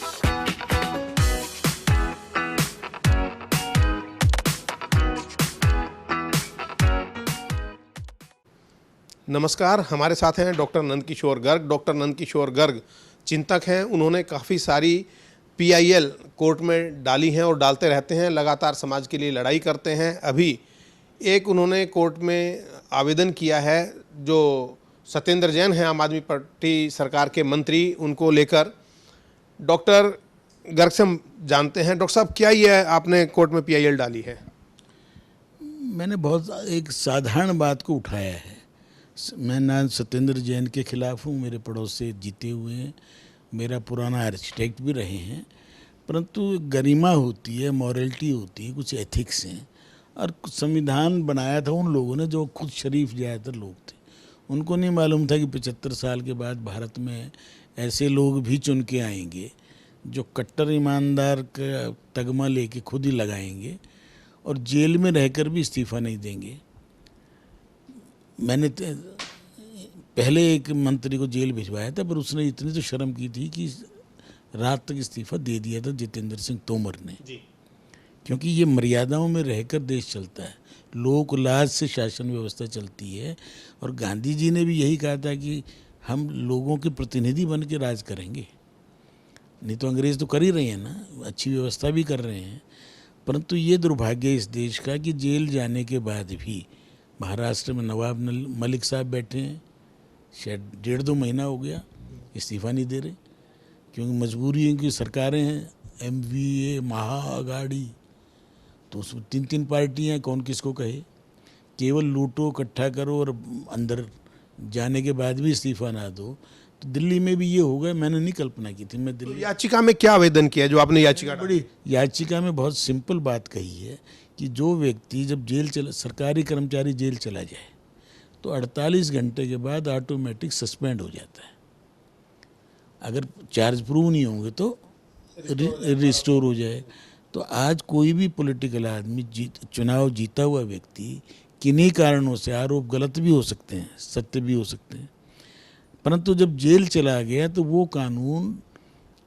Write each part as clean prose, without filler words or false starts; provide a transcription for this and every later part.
नमस्कार, हमारे साथ हैं डॉक्टर नंदकिशोर गर्ग। डॉक्टर नंदकिशोर गर्ग चिंतक हैं। उन्होंने काफ़ी सारी PIL कोर्ट में डाली हैं और डालते रहते हैं, लगातार समाज के लिए लड़ाई करते हैं। अभी एक उन्होंने कोर्ट में आवेदन किया है, जो सत्येंद्र जैन हैं, आम आदमी पार्टी सरकार के मंत्री, उनको लेकर। डॉक्टर गर्ग से हम जानते हैं। डॉक्टर साहब, क्या ये आपने कोर्ट में PIL डाली है? मैंने बहुत एक साधारण बात को उठाया है। मैं ना सत्येंद्र जैन के खिलाफ हूँ, मेरे पड़ोस से जीते हुए हैं, मेरा पुराना आर्किटेक्ट भी रहे हैं, परंतु गरिमा होती है, मॉरलिटी होती है, कुछ एथिक्स हैं। और संविधान बनाया था उन लोगों ने जो खुद शरीफ ज़्यादातर लोग थे। उनको नहीं मालूम था कि 75 साल के बाद भारत में ऐसे लोग भी चुन के आएंगे जो कट्टर ईमानदार का तगमा लेके खुद ही लगाएंगे और जेल में रहकर भी इस्तीफ़ा नहीं देंगे। मैंने पहले एक मंत्री को जेल भिजवाया था, पर उसने इतनी तो शर्म की थी कि रात तक इस्तीफ़ा दे दिया था जितेंद्र सिंह तोमर ने जी। क्योंकि ये मर्यादाओं में रहकर देश चलता है, लोक लाज से शासन व्यवस्था चलती है। और गांधी जी ने भी यही कहा था कि हम लोगों के प्रतिनिधि बन के राज करेंगे। नहीं तो अंग्रेज़ तो कर ही रहे हैं ना, अच्छी व्यवस्था भी कर रहे हैं। परंतु ये दुर्भाग्य इस देश का कि जेल जाने के बाद भी महाराष्ट्र में नवाब मलिक साहब बैठे हैं, शायद 1.5-2 महीना हो गया, इस्तीफ़ा नहीं दे रहे। क्योंकि मजबूरी है कि सरकारें हैं, MVA, महाअगाड़ी, तो उसमें 3-3 पार्टियाँ, कौन किसको कहे। केवल लूटो, इकट्ठा करो और अंदर जाने के बाद भी इस्तीफ़ा ना दो। तो दिल्ली में भी ये होगा, मैंने नहीं कल्पना की थी। मैं दिल्ली तो याचिका में क्या आवेदन किया जो आपने याचिका? बड़ी याचिका में बहुत सिंपल बात कही है कि जो व्यक्ति जब सरकारी कर्मचारी जेल चला जाए तो 48 घंटे के बाद ऑटोमेटिक सस्पेंड हो जाता है। अगर चार्ज प्रूव नहीं होंगे तो रिस्टोर हो जाए। तो आज कोई भी पॉलिटिकल आदमी चुनाव जीता हुआ व्यक्ति किन्हीं कारणों से, आरोप गलत भी हो सकते हैं, सत्य भी हो सकते हैं, परंतु जब जेल चला गया तो वो कानून,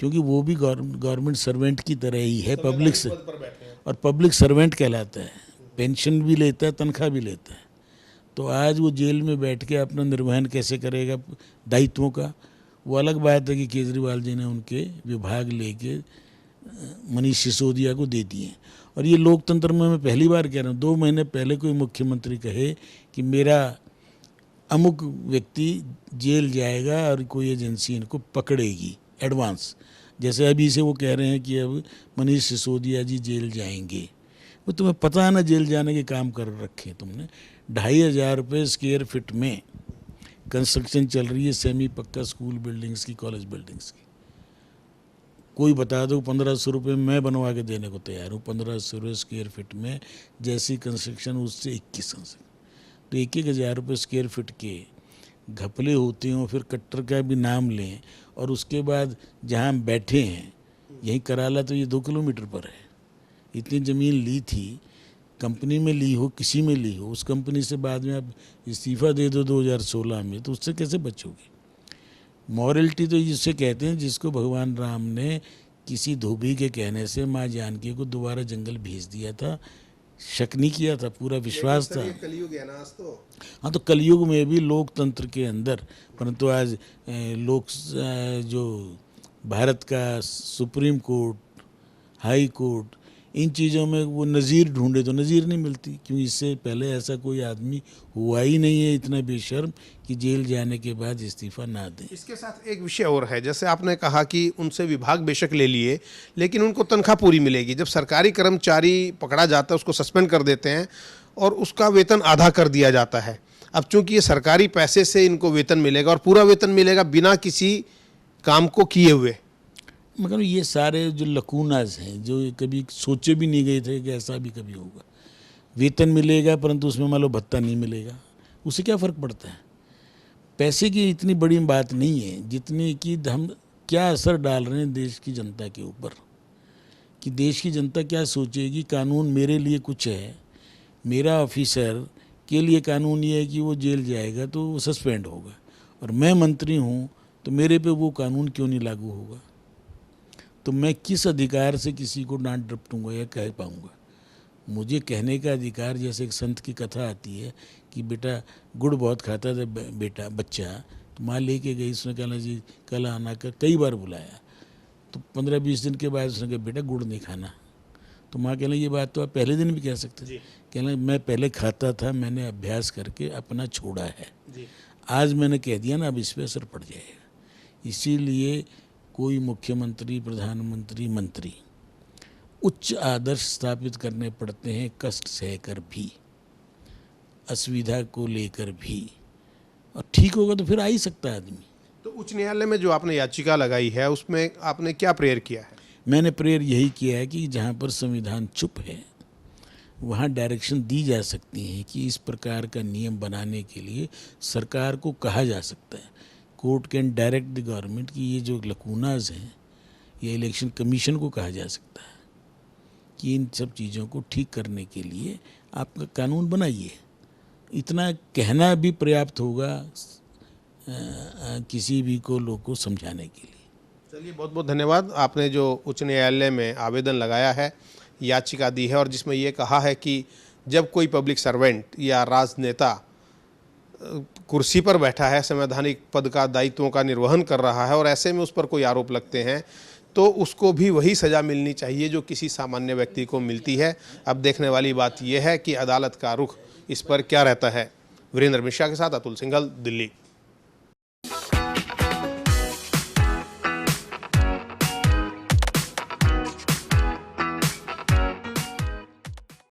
क्योंकि वो भी गवर्नमेंट सर्वेंट की तरह ही है, पब्लिक से, और पब्लिक सर्वेंट कहलाता है, पेंशन भी लेता है, तनख्वाह भी लेता है। तो आज वो जेल में बैठ के अपना निर्वहन कैसे करेगा दायित्वों का, वो अलग बात है कि केजरीवाल जी ने उनके विभाग लेके मनीष सिसोदिया को दे दिए। और ये लोकतंत्र में मैं पहली बार कह रहा हूँ, 2 महीने पहले कोई मुख्यमंत्री कहे कि मेरा अमुक व्यक्ति जेल जाएगा और कोई एजेंसी इनको पकड़ेगी एडवांस, जैसे अभी से वो कह रहे हैं कि अब मनीष सिसोदिया जी जेल जाएंगे। वो तुम्हें पता है ना, जेल जाने के काम कर रखे तुमने। 2,500 रुपये स्क्वायर फीट में कंस्ट्रक्शन चल रही है, सेमी पक्का स्कूल बिल्डिंग्स की, कॉलेज बिल्डिंग्स की। कोई बता दो 1,500 रुपये मैं बनवा के देने को तैयार हूँ। 1,500 रुपये स्क्वायर फीट में जैसी कंस्ट्रक्शन, उससे 21 कंस्ट्रक्शन, तो 1,000 रुपये स्क्वायर फीट के घपले होते हों, फिर कट्टर का भी नाम लें, और उसके बाद जहाँ हम बैठे हैं यहीं कराला, तो ये 2 किलोमीटर पर है। इतनी ज़मीन ली थी, कंपनी में ली हो, किसी में ली हो, उस कंपनी से बाद में आप इस्तीफ़ा दे दो 2016 में, तो उससे कैसे बचोगे? मॉरलिटी तो जिससे कहते हैं जिसको भगवान राम ने किसी धोबी के कहने से माँ जानकी को दोबारा जंगल भेज दिया था, शक नहीं किया था, पूरा विश्वास था। कलयुग है ना आज तो। हाँ, तो कलयुग में भी लोकतंत्र के अंदर, परंतु आज जो भारत का सुप्रीम कोर्ट, हाई कोर्ट, इन चीज़ों में वो नज़ीर ढूंढे तो नज़ीर नहीं मिलती, क्योंकि इससे पहले ऐसा कोई आदमी हुआ ही नहीं है इतना बेशर्म कि जेल जाने के बाद इस्तीफ़ा ना दे। इसके साथ एक विषय और है, जैसे आपने कहा कि उनसे विभाग बेशक ले लिए, लेकिन उनको तनख्वाह पूरी मिलेगी। जब सरकारी कर्मचारी पकड़ा जाता है उसको सस्पेंड कर देते हैं और उसका वेतन आधा कर दिया जाता है। अब चूंकि ये सरकारी पैसे से इनको वेतन मिलेगा और पूरा वेतन मिलेगा बिना किसी काम को किए हुए, मगर ये सारे जो लकूनाज हैं, जो कभी सोचे भी नहीं गए थे कि ऐसा भी कभी होगा। वेतन मिलेगा परंतु उसमें मान लो भत्ता नहीं मिलेगा, उससे क्या फ़र्क पड़ता है? पैसे की इतनी बड़ी बात नहीं है जितनी कि हम क्या असर डाल रहे हैं देश की जनता के ऊपर, कि देश की जनता क्या सोचेगी। कानून मेरे लिए कुछ है, मेरा ऑफिसर के लिए कानून ये है कि वो जेल जाएगा तो वो सस्पेंड होगा, और मैं मंत्री हूँ तो मेरे पे वो कानून क्यों नहीं लागू होगा? तो मैं किस अधिकार से किसी को डांट डपटूंगा या कह पाऊंगा? मुझे कहने का अधिकार, जैसे एक संत की कथा आती है कि बेटा गुड़ बहुत खाता था बेटा बच्चा, तो माँ लेके गई, उसने कहना जी कल आना का, कई बार बुलाया, तो 15-20 दिन के बाद उसने कहा बेटा गुड़ नहीं खाना। तो माँ कहना ये बात तो आप पहले दिन भी कह सकते थे। कहना मैं पहले खाता था, मैंने अभ्यास करके अपना छोड़ा है, आज मैंने कह दिया ना, अब इस पर असर पड़ जाएगा। इसीलिए कोई मुख्यमंत्री, प्रधानमंत्री, मंत्री उच्च आदर्श स्थापित करने पड़ते हैं, कष्ट सहकर भी, असुविधा को लेकर भी, और ठीक होगा तो फिर आ ही सकता है आदमी। तो उच्च न्यायालय में जो आपने याचिका लगाई है उसमें आपने क्या प्रेयर किया है? मैंने प्रेयर यही किया है कि जहाँ पर संविधान चुप है वहाँ डायरेक्शन दी जा सकती है कि इस प्रकार का नियम बनाने के लिए सरकार को कहा जा सकता है, court can direct the government कि ये जो लकूनाज हैं, ये इलेक्शन कमीशन को कहा जा सकता है कि इन सब चीज़ों को ठीक करने के लिए आपका कानून बनाइए। इतना कहना भी पर्याप्त होगा किसी भी को लोग को समझाने के लिए। चलिए, बहुत बहुत धन्यवाद। आपने जो उच्च न्यायालय में आवेदन लगाया है, याचिका दी है, और जिसमें ये कहा है कि जब कोई पब्लिक सर्वेंट या राजनेता कुर्सी पर बैठा है, संवैधानिक पद का, दायित्वों का निर्वहन कर रहा है, और ऐसे में उस पर कोई आरोप लगते हैं तो उसको भी वही सज़ा मिलनी चाहिए जो किसी सामान्य व्यक्ति को मिलती है। अब देखने वाली बात यह है कि अदालत का रुख इस पर क्या रहता है। वीरेंद्र मिश्रा के साथ अतुल सिंघल, दिल्ली।